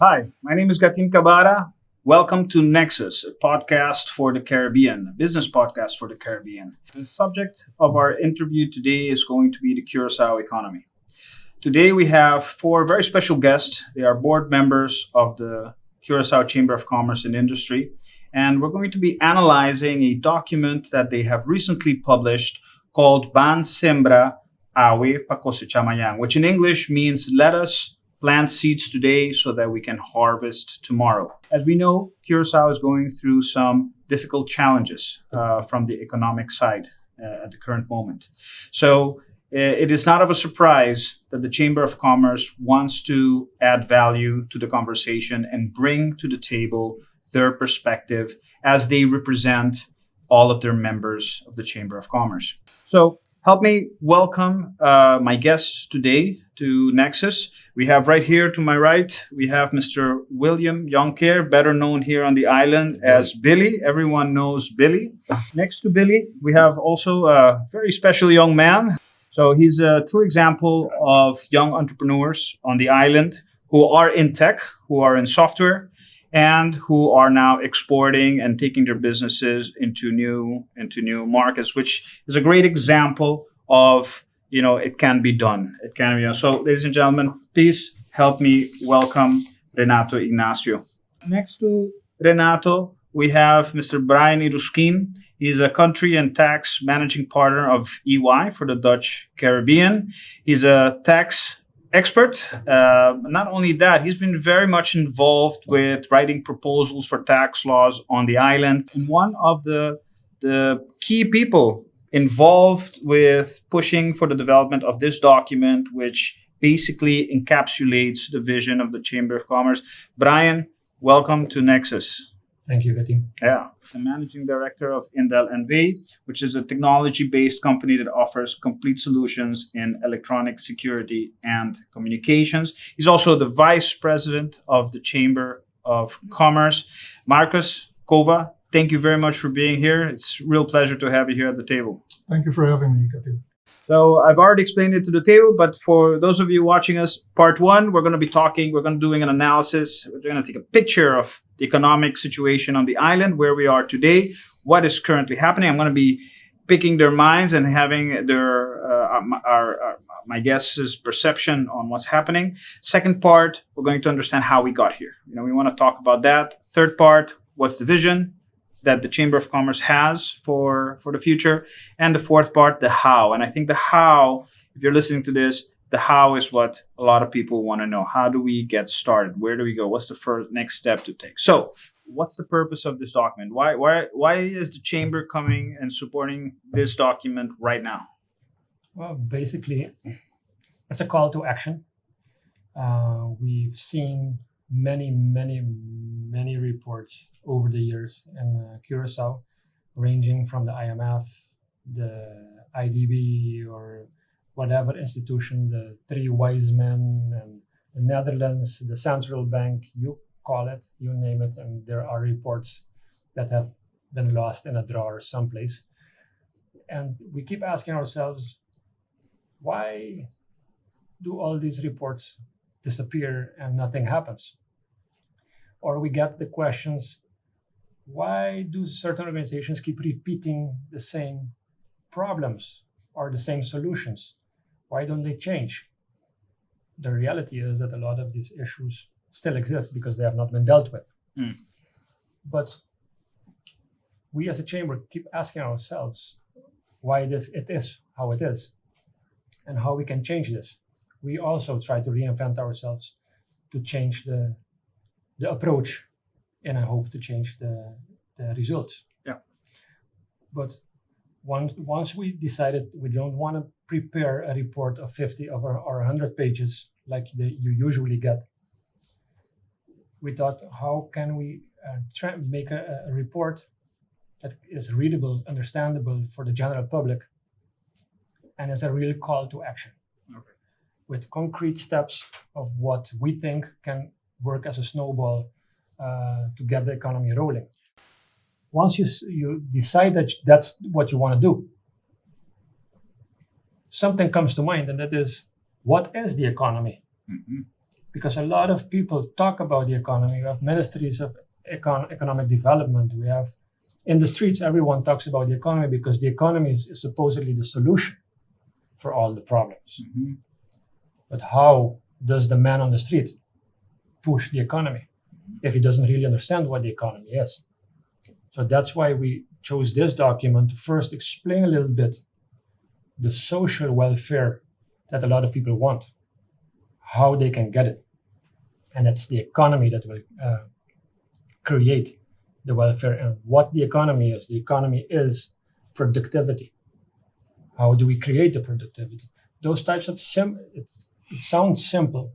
Hi, my name is Ghatim Kabbara. Welcome to Nexus, a podcast for the Caribbean, a business podcast for the Caribbean. The subject of our interview today is going to be the Curaçao economy. Today we have four very special guests. They are board members of the Curaçao Chamber of Commerce and Industry, and we're going to be analyzing a document that they have recently published called Ban Sembra Awe Pakosichamayang, which in English means let us plant seeds today so that we can harvest tomorrow. As we know, Curacao is going through some difficult challenges from the economic side at the current moment. So it is not of a surprise that the Chamber of Commerce wants to add value to the conversation and bring to the table their perspective as they represent all of their members of the Chamber of Commerce. So help me welcome my guests today to Nexus. We have right here to my right, we have Mr. William Jonckheer, better known here on the island as Billy. Everyone knows Billy. Next to Billy, we have also a very special young man. So he's a true example of young entrepreneurs on the island who are in tech, who are in software, and who are now exporting and taking their businesses into new markets, which is a great example of, it can be done. It can be done. So, ladies and gentlemen, please help me welcome Renato Ignacio. Next to Renato, we have Mr. Brian Iruskin. He's a country and tax managing partner of EY for the Dutch Caribbean. He's a tax expert. Not only that, he's been very much involved with writing proposals for tax laws on the island. And one of the key people involved with pushing for the development of this document, which basically encapsulates the vision of the Chamber of Commerce. Brian, welcome to Nexus. Thank you, Ghatim. Yeah. The managing director of INDEL NV, which is a technology-based company that offers complete solutions in electronic security and communications. He's also the vice president of the Chamber of Commerce. Marcus Cova, thank you very much for being here. It's a real pleasure to have you here at the table. Thank you for having me, Ghatim. So I've already explained it to the table, but for those of you watching us, part one, we're going to be doing an analysis. We're going to take a picture of the economic situation on the island, where we are today, what is currently happening. I'm going to be picking their minds and having my guests' perception on what's happening. Second part, we're going to understand how we got here. We want to talk about that. Third part, what's the vision that the Chamber of Commerce has for the future. And the fourth part, the how. And I think the how, if you're listening to this, the how is what a lot of people want to know. How do we get started? Where do we go? What's the first next step to take? So what's the purpose of this document? Why is the Chamber coming and supporting this document right now? Well, basically, it's a call to action. We've seen many reports over the years in Curaçao, ranging from the IMF, the IDB, or whatever institution, the three wise men, and the Netherlands, the central bank, you call it, you name it, and there are reports that have been lost in a drawer someplace. And we keep asking ourselves, why do all these reports disappear and nothing happens? Or we get the questions, why do certain organizations keep repeating the same problems or the same solutions? Why don't they change? The reality is that a lot of these issues still exist because they have not been dealt with. But we as a chamber keep asking ourselves why it is how it is and how we can change this. We also try to reinvent ourselves to change the approach, and I hope to change the results. Yeah. But once we decided we don't want to prepare a report of 50 or 100 pages like you usually get, we thought, how can we try make a report that is readable, understandable for the general public, and is a real call to action. Okay. With concrete steps of what we think can work as a snowball to get the economy rolling. Once you decide that that's what you want to do, something comes to mind, and that is, what is the economy? Mm-hmm. because a lot of people talk about the economy. We have ministries of economic development. We have in the streets, everyone talks about the economy because the economy is supposedly the solution for all the problems. Mm-hmm. But how does the man on the street push the economy if he doesn't really understand what the economy is? So that's why we chose this document to first explain a little bit the social welfare that a lot of people want, how they can get it. And it's the economy that will create the welfare. And what the economy is. The economy is productivity. How do we create the productivity? Those types of it sounds simple,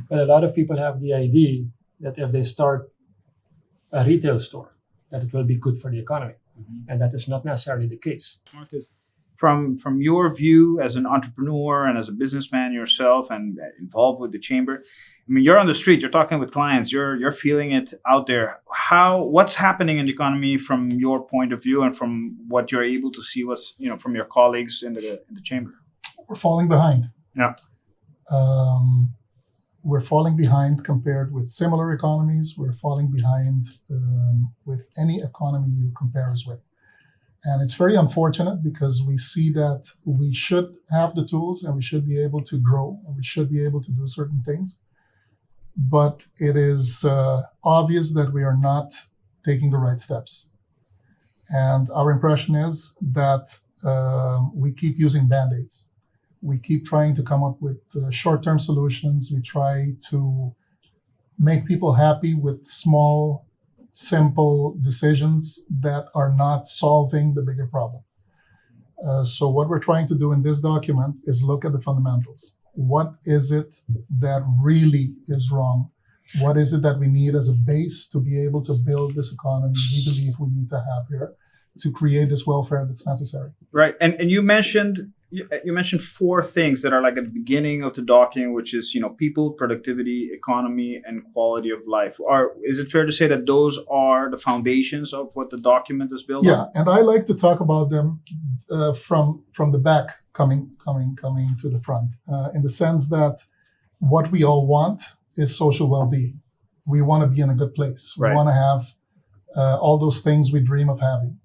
but a lot of people have the idea that if they start a retail store, that it will be good for the economy. Mm-hmm. And that is not necessarily the case. Marcus, from your view as an entrepreneur and as a businessman yourself and involved with the chamber, I mean, you're on the street, you're talking with clients, you're feeling it out there. What's happening in the economy from your point of view and from what you're able to see, from your colleagues in the chamber? We're falling behind. Yeah. We're falling behind compared with similar economies. We're falling behind with any economy you compare us with. And it's very unfortunate because we see that we should have the tools and we should be able to grow and we should be able to do certain things. But it is obvious that we are not taking the right steps. And our impression is that we keep using Band-Aids. We keep trying to come up with short-term solutions. We try to make people happy with small, simple decisions that are not solving the bigger problem. So what we're trying to do in this document is look at the fundamentals. What is it that really is wrong? What is it that we need as a base to be able to build this economy we believe we need to have here to create this welfare that's necessary? Right. And you mentioned four things that are like at the beginning of the document, which is, people, productivity, economy, and quality of life. Is it fair to say that those are the foundations of what the document is built on? Yeah, and I like to talk about them from the back coming to the front, in the sense that what we all want is social well-being. We want to be in a good place. We want to have all those things we dream of having.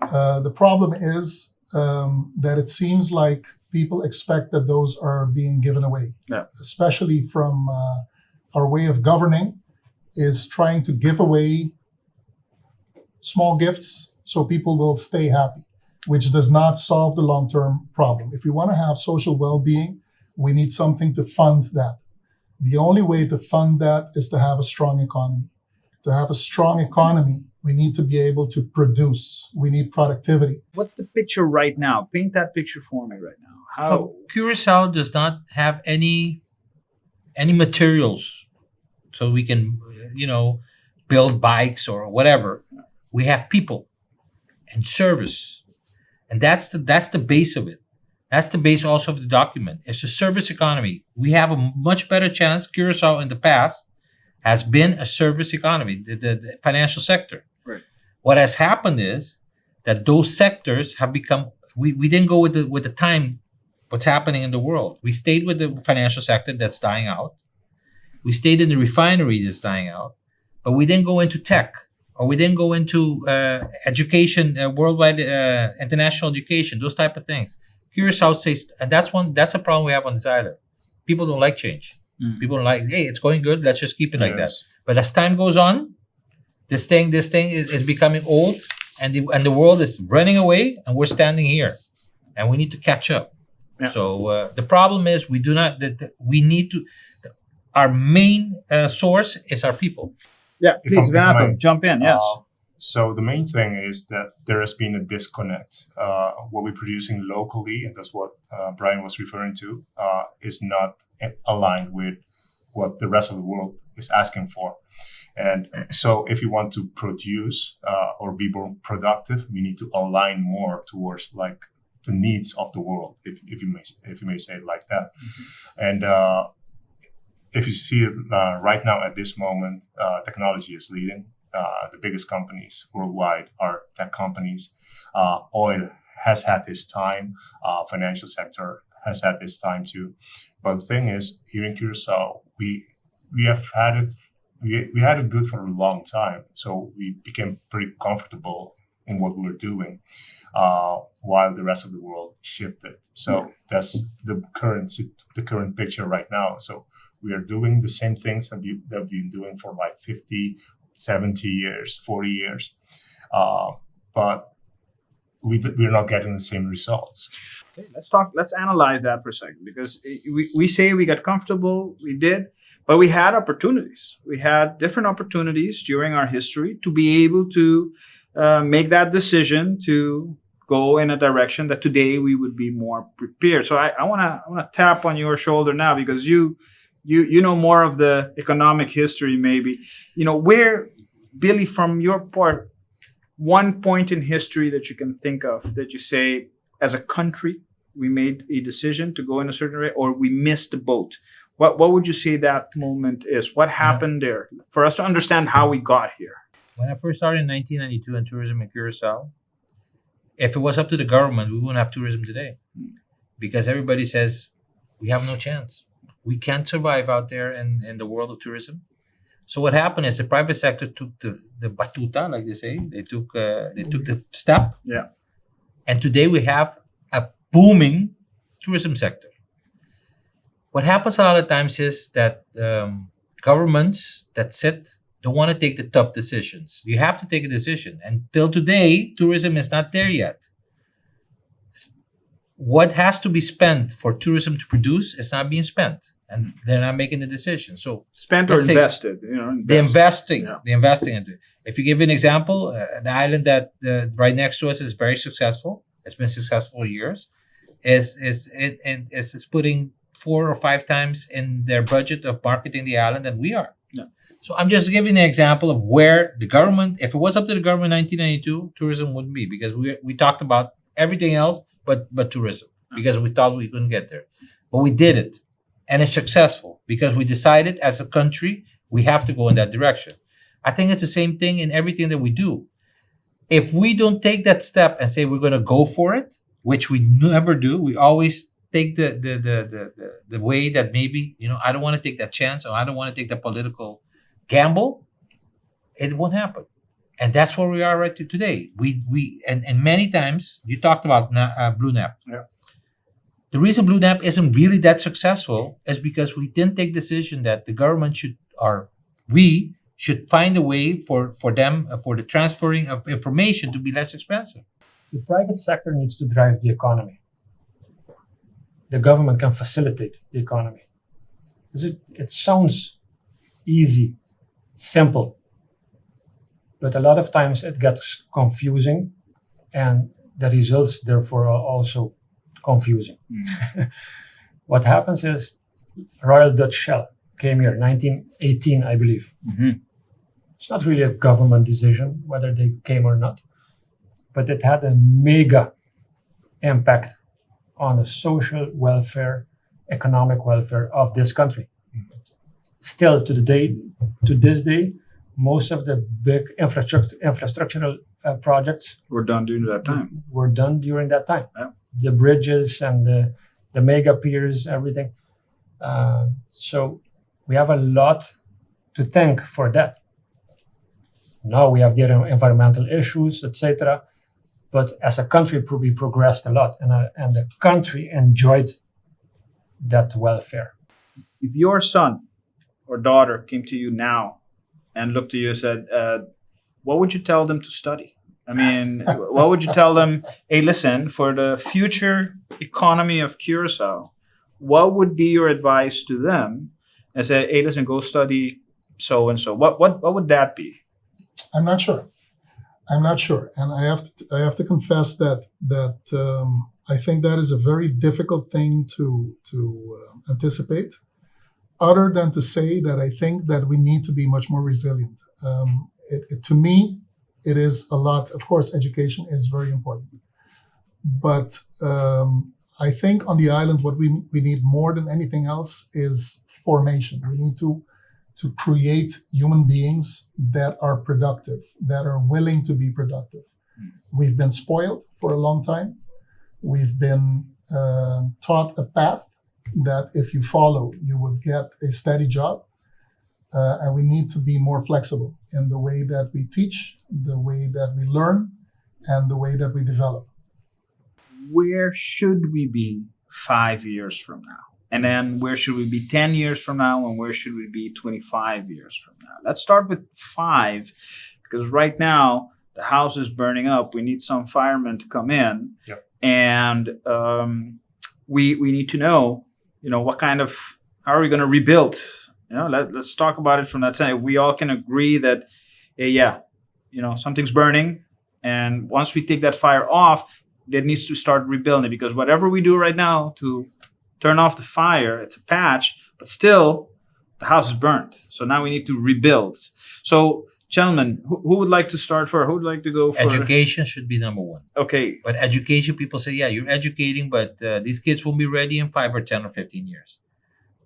The problem is that it seems like people expect that those are being given away, especially from our way of governing is trying to give away small gifts so people will stay happy, which does not solve the long-term problem. If we want to have social well-being, we need something to fund that. The only way to fund that is to have a strong economy. To have a strong economy, we need to be able to produce. We need productivity. What's the picture right now? Paint that picture for me right now. Curaçao does not have any materials, so we can, build bikes or whatever. We have people and service, and that's the base of it. That's the base also of the document. It's a service economy. We have a much better chance. Curaçao in the past has been a service economy, the financial sector. Right. What has happened is that those sectors have become, we didn't go with the time, what's happening in the world. We stayed with the financial sector that's dying out. We stayed in the refinery that's dying out, but we didn't go into tech, or we didn't go into education, worldwide, international education, those type of things. Curaçao says, and that's a problem we have on this island. People don't like change. Mm. People don't like, hey, it's going good, let's just keep it like that. But as time goes on, this thing is becoming old, and the world is running away, and we're standing here, and we need to catch up. Yeah. So the problem is we do not. We need to. Our main source is our people. Yeah, please, Renato, jump in. Yes. So the main thing is that there has been a disconnect. What we're producing locally, and that's what Brian was referring to, is not aligned with what the rest of the world is asking for. And so if you want to produce or be more productive, we need to align more towards like the needs of the world, if you may say it like that. Mm-hmm. And if you see it right now at this moment, technology is leading. The biggest companies worldwide are tech companies. Oil has had its time. Financial sector has had its time too. But the thing is, here in Curaçao, we have had it. We had it good for a long time, so we became pretty comfortable in what we were doing, while the rest of the world shifted. So that's the current picture right now. So we are doing the same things that we've been doing for like 50, 70 years, 40 years, but we're not getting the same results. Okay, let's analyze that for a second, because we say we got comfortable, we did, but we had opportunities. We had different opportunities during our history to be able to make that decision to go in a direction that today we would be more prepared. So I want to tap on your shoulder now, because you know more of the economic history, maybe. Where, Billy, from your part, one point in history that you can think of that you say, as a country, we made a decision to go in a certain way, or we missed the boat. What would you say that moment is? What happened there for us to understand how we got here? When I first started in 1992 in tourism in Curaçao, if it was up to the government, we wouldn't have tourism today, because everybody says we have no chance. We can't survive out there in the world of tourism. So what happened is the private sector took the batuta, like they say. They took the step. Yeah. And today we have a booming tourism sector. What happens a lot of times is that governments that sit don't want to take the tough decisions. You have to take a decision. And till today, tourism is not there yet. What has to be spent for tourism to produce is not being spent. And they're not making the decision. So Spent or invested? They're investing. Yeah. They're investing into it. If you give an example, an island that right next to us is very successful. It's been successful for years. Is putting 4 or 5 times in their budget of marketing the island than we are. Yeah. So I'm just giving an example of where the government, if it was up to the government in 1992, tourism wouldn't be, because we talked about everything else but tourism, because we thought we couldn't get there. But we did it. And it's successful because we decided as a country, we have to go in that direction. I think it's the same thing in everything that we do. If we don't take that step and say we're going to go for it, which we never do, we always take the way that maybe, I don't want to take that chance, or I don't want to take the political gamble, it won't happen. And that's where we are right to today. And many times, you talked about Blue Nap. Yeah. The reason Blue Nap isn't really that successful is because we didn't take decision that the government we should find a way for them, for the transferring of information to be less expensive. The private sector needs to drive the economy. The government can facilitate the economy. It sounds easy, simple, but a lot of times it gets confusing, and the results therefore are also confusing. What happens is Royal Dutch Shell came here 1918, I believe. Mm-hmm. It's not really a government decision whether they came or not, but it had a mega impact on the social welfare, economic welfare of this country. Still to this day, most of the big infrastructural projects were done during that time. Yeah. The bridges and the mega piers, everything. So we have a lot to thank for that. Now we have the environmental issues, etc. But as a country, we progressed a lot, and the country enjoyed that welfare. If your son or daughter came to you now and looked to you and said, what would you tell them to study? I mean, what would you tell them? Hey, listen, for the future economy of Curaçao, what would be your advice to them? And say, hey, listen, go study so and so. What would that be? I'm not sure, and I have to confess that I think that is a very difficult thing to anticipate. Other than to say that I think that we need to be much more resilient. To me, it is a lot. Of course, education is very important, but I think on the island, what we need more than anything else is formation. We need to create human beings that are productive, that are willing to be productive. We've been spoiled for a long time. We've been taught a path, that if you follow, you would get a steady job. And we need to be more flexible in the way that we teach, the way that we learn, and the way that we develop. Where should we be 5 years from now? And then where should we be 10 years from now? And where should we be 25 years from now? Let's start with 5, because right now the house is burning up. We need some firemen to come in. Yep. And we need to know, what kind of, how are we going to rebuild? Let's talk about it from that side. If we all can agree that, something's burning. And once we take that fire off, that needs to start rebuilding, because whatever we do right now to turn off the fire, it's a patch, but still the house is burnt. So now we need to rebuild. So gentlemen, who would like to start first? Who would like to go first? Education should be number one. Okay. But education, people say, yeah, you're educating, but these kids won't be ready in 5 or 10 or 15 years.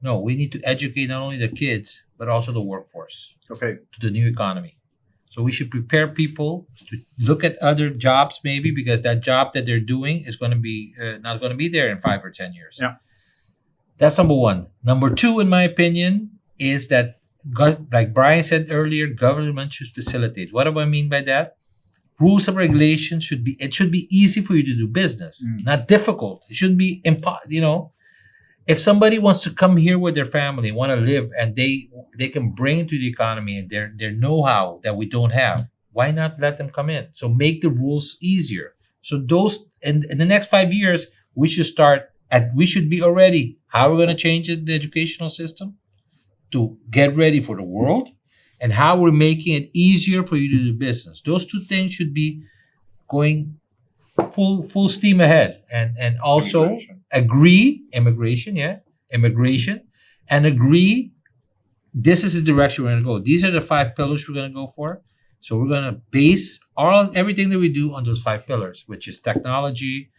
No, we need to educate not only the kids, but also the workforce Okay. to the new economy. So we should prepare people to look at other jobs maybe, because that job that they're doing is going to be not going to be there in 5 or 10 years. Yeah. That's number one. Number two, in my opinion, is that, like Brian said earlier, government should facilitate. What do I mean by that? Rules and regulations should be easy for you to do business, not difficult. It shouldn't be if somebody wants to come here with their family, want to live, and they can bring into the economy and their know-how that we don't have, why not let them come in? So make the rules easier. So those in the next 5 years, we should be already. How are we going to change the educational system to get ready for the world, and how we're making it easier for you to do business? Those two things should be going full steam ahead, and also immigration, and agree this is the direction we're going to go. These are the 5 pillars we're going to go for. So we're going to base everything that we do on those 5 pillars, which is technology,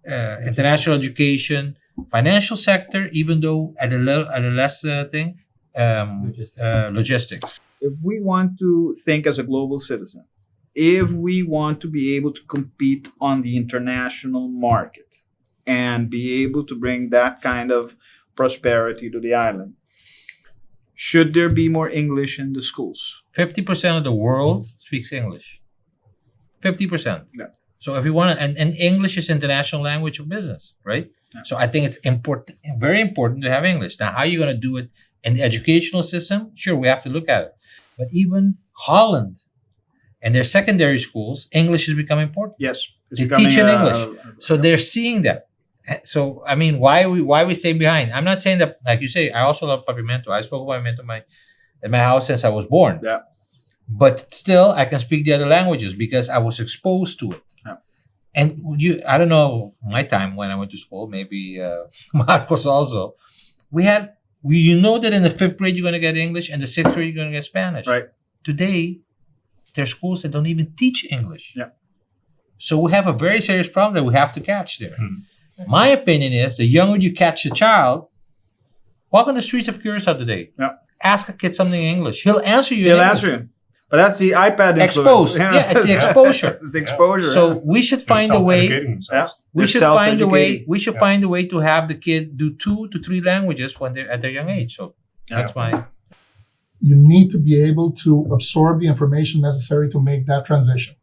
international education, financial sector, even though at a less thing, logistics. If we want to think as a global citizen, if we want to be able to compete on the international market and be able to bring that kind of prosperity to the island, should there be more English in the schools? 50% of the world speaks English. 50%. Yeah. So if you want to, and English is international language of business, right? Yeah. So I think it's important, very important to have English. Now, how are you going to do it in the educational system? Sure, we have to look at it. But even Holland and their secondary schools, English has become important. Yes. They teach in English. So they're seeing that. So, I mean, why we stay behind? I'm not saying that, like you say, I also love Pavimento. I spoke Pavimento in my house since I was born. Yeah. But still, I can speak the other languages because I was exposed to it. Yeah. And I don't know, my time when I went to school, maybe Marcos also, you know that in the 5th grade you're going to get English, and the 6th grade you're going to get Spanish. Right. Today, there are schools that don't even teach English. Yeah. So we have a very serious problem that we have to catch there. Mm-hmm. My opinion is, the younger you catch a child, walk on the streets of Curaçao today. Yeah. Ask a kid something in English. He'll answer you. He'll answer you. But that's the iPad influence. Exposed. Yeah, it's the exposure. It's the exposure. So we should find a way. Yeah. We should find a way. We should Yeah. find a way to have the kid do 2 to 3 languages when they're at their young age. So that's my. You need to be able to absorb the information necessary to make that transition.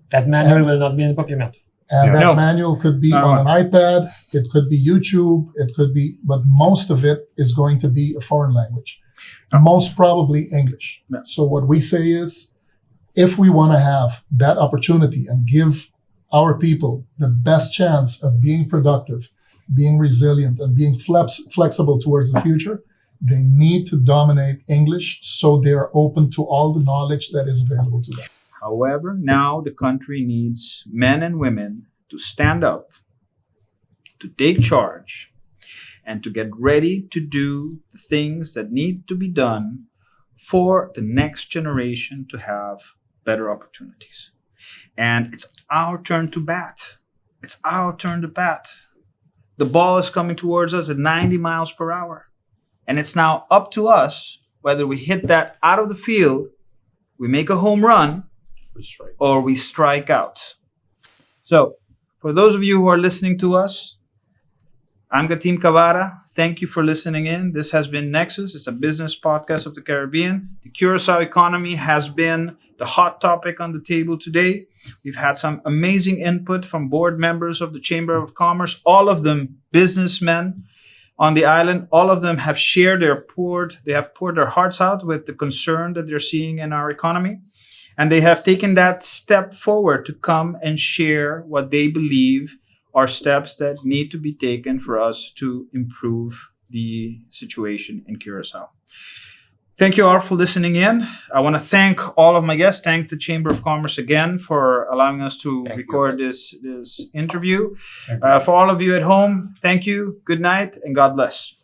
That manual will not be in Pavimento. And Yeah. that No. manual could be No. on an iPad, it could be YouTube, it could be, but most of it is going to be a foreign language. Most probably English. Yeah. So what we say is, if we want to have that opportunity and give our people the best chance of being productive, being resilient, and being flexible towards the future, they need to dominate English so they are open to all the knowledge that is available to them. However, now the country needs men and women to stand up, to take charge, and to get ready to do the things that need to be done for the next generation to have better opportunities. And it's our turn to bat. It's our turn to bat. The ball is coming towards us at 90 miles per hour. And it's now up to us whether we hit that out of the field, we make a home run, or we strike out. So, for those of you who are listening to us, I'm Ghatim Kabbara. Thank you for listening in. This has been Nexus. It's a business podcast of the Caribbean. The Curaçao economy has been the hot topic on the table today. We've had some amazing input from board members of the Chamber of Commerce, all of them businessmen on the island. All of them have poured their hearts out with the concern that they're seeing in our economy. And they have taken that step forward to come and share what they believe are steps that need to be taken for us to improve the situation in Curaçao. Thank you all for listening in. I want to thank all of my guests. Thank the Chamber of Commerce again for allowing us to record this interview. For all of you at home, thank you, good night, and God bless.